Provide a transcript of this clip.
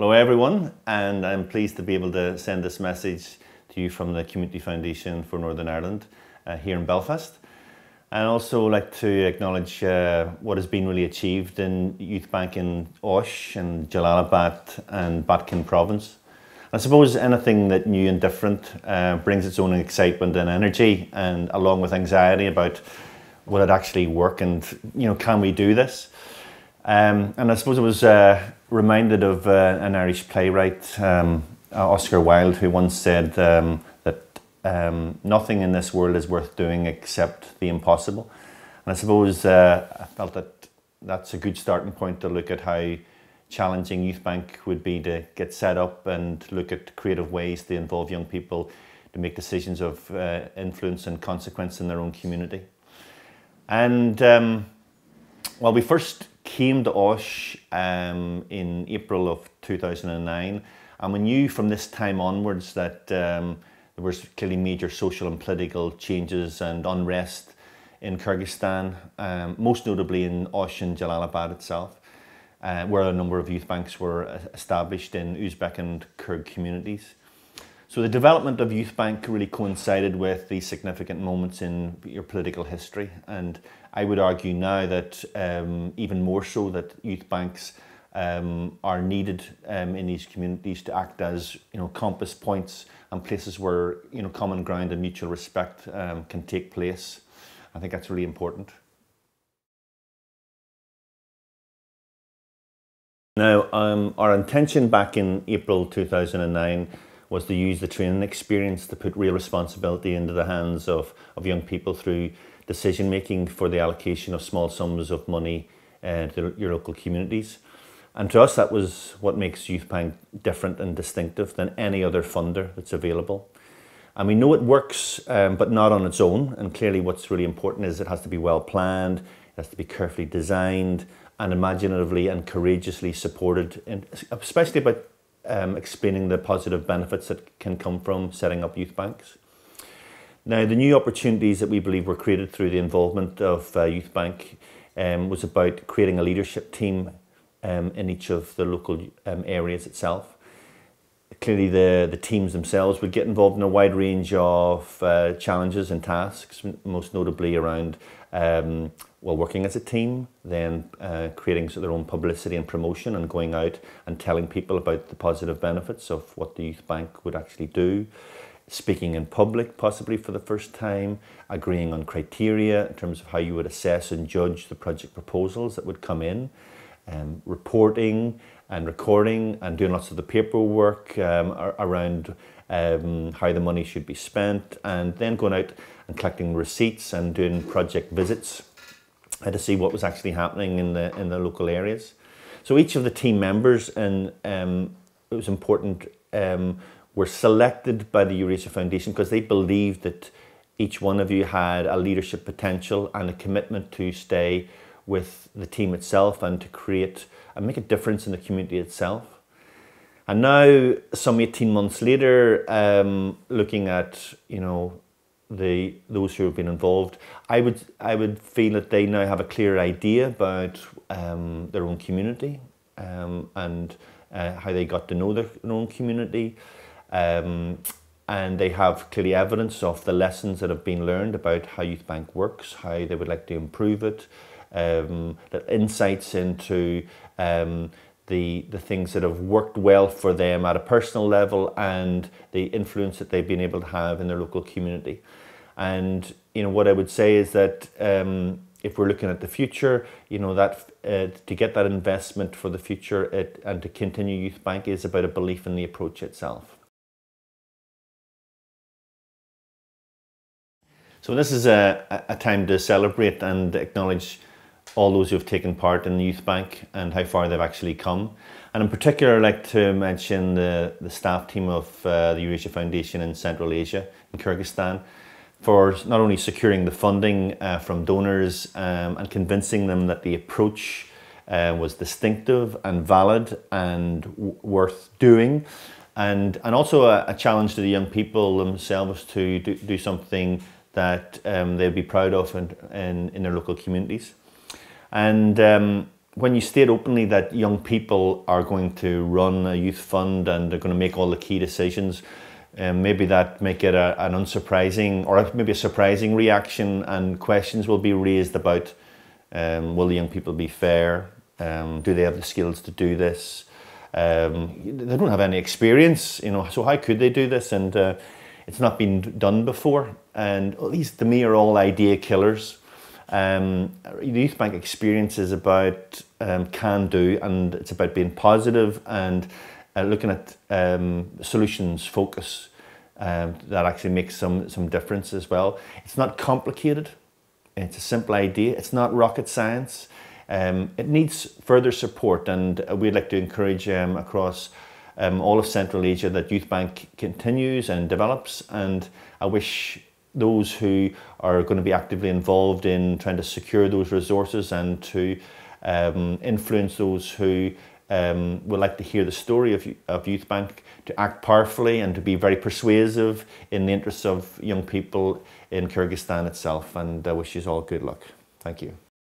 Hello everyone, and I'm pleased to be able to send this message to you from the Community Foundation for Northern Ireland here in Belfast. And also like to acknowledge what has been really achieved in YouthBank in Osh and Jalalabad and Batkin province. I suppose anything that new and different brings its own excitement and energy, and along with anxiety about will it actually work and can we do this? And I suppose I was reminded of an Irish playwright, Oscar Wilde, who once said that nothing in this world is worth doing except the impossible. And I suppose I felt that that's a good starting point to look at how challenging YouthBank would be to get set up and look at creative ways to involve young people to make decisions of influence and consequence in their own community. And well, we first came to Osh in April of 2009, and we knew from this time onwards that there was clearly major social and political changes and unrest in Kyrgyzstan, most notably in Osh and Jalalabad itself, where a number of youth banks were established in Uzbek and Kyrgyz communities. So the development of YouthBank really coincided with these significant moments in your political history, and I would argue now that even more so that YouthBanks are needed in these communities to act as compass points and places where common ground and mutual respect can take place. I think that's really important. Now, our intention back in April 2009 was to use the training experience to put real responsibility into the hands of young people through decision making for the allocation of small sums of money to your local communities. And to us, that was what makes YouthBank different and distinctive than any other funder that's available. And we know it works, but not on its own. And clearly what's really important is it has to be well planned, it has to be carefully designed and imaginatively and courageously supported, and especially by explaining the positive benefits that can come from setting up youth banks. Now, the new opportunities that we believe were created through the involvement of YouthBank was about creating a leadership team in each of the local areas itself. Clearly, the teams themselves would get involved in a wide range of challenges and tasks, most notably around working as a team, then creating their own publicity and promotion and going out and telling people about the positive benefits of what the youth bank would actually do, speaking in public possibly for the first time, agreeing on criteria in terms of how you would assess and judge the project proposals that would come in, reporting and recording and doing lots of the paperwork around how the money should be spent, and then going out and collecting receipts and doing project visits to see what was actually happening in the local areas. So each of the team members, and it was important, were selected by the Eurasia Foundation because they believed that each one of you had a leadership potential and a commitment to stay with the team itself and to create and make a difference in the community itself. And now, some 18 months later, looking at those who have been involved, I would feel that they now have a clear idea about their own community and how they got to know their own community, and they have clearly evidence of the lessons that have been learned about how YouthBank works, how they would like to improve it, that insights into the things that have worked well for them at a personal level and the influence that they've been able to have in their local community. And what I would say is that if we're looking at the future, that to get that investment for the future and to continue YouthBank is about a belief in the approach itself. So this is a time to celebrate and acknowledge all those who have taken part in the YouthBank and how far they've actually come. And in particular, I'd like to mention the staff team of the Eurasia Foundation in Central Asia, in Kyrgyzstan, for not only securing the funding from donors and convincing them that the approach was distinctive and valid and worth doing, and also a challenge to the young people themselves to do something that they'd be proud of in their local communities. And when you state openly that young people are going to run a youth fund and they're going to make all the key decisions, maybe that make it an unsurprising or maybe a surprising reaction, and questions will be raised about will the young people be fair? Do they have the skills to do this? They don't have any experience, you know, so how could they do this? And it's not been done before, and these to me are all idea killers. The YouthBank experience is about can do, and it's about being positive and looking at solutions focus that actually makes some difference as well. It's not complicated, it's a simple idea, it's not rocket science. It needs further support, and we'd like to encourage across all of Central Asia that YouthBank continues and develops, and I wish those who are going to be actively involved in trying to secure those resources and to influence those who would like to hear the story of YouthBank to act powerfully and to be very persuasive in the interests of young people in Kyrgyzstan itself. And I wish you all good luck. Thank you.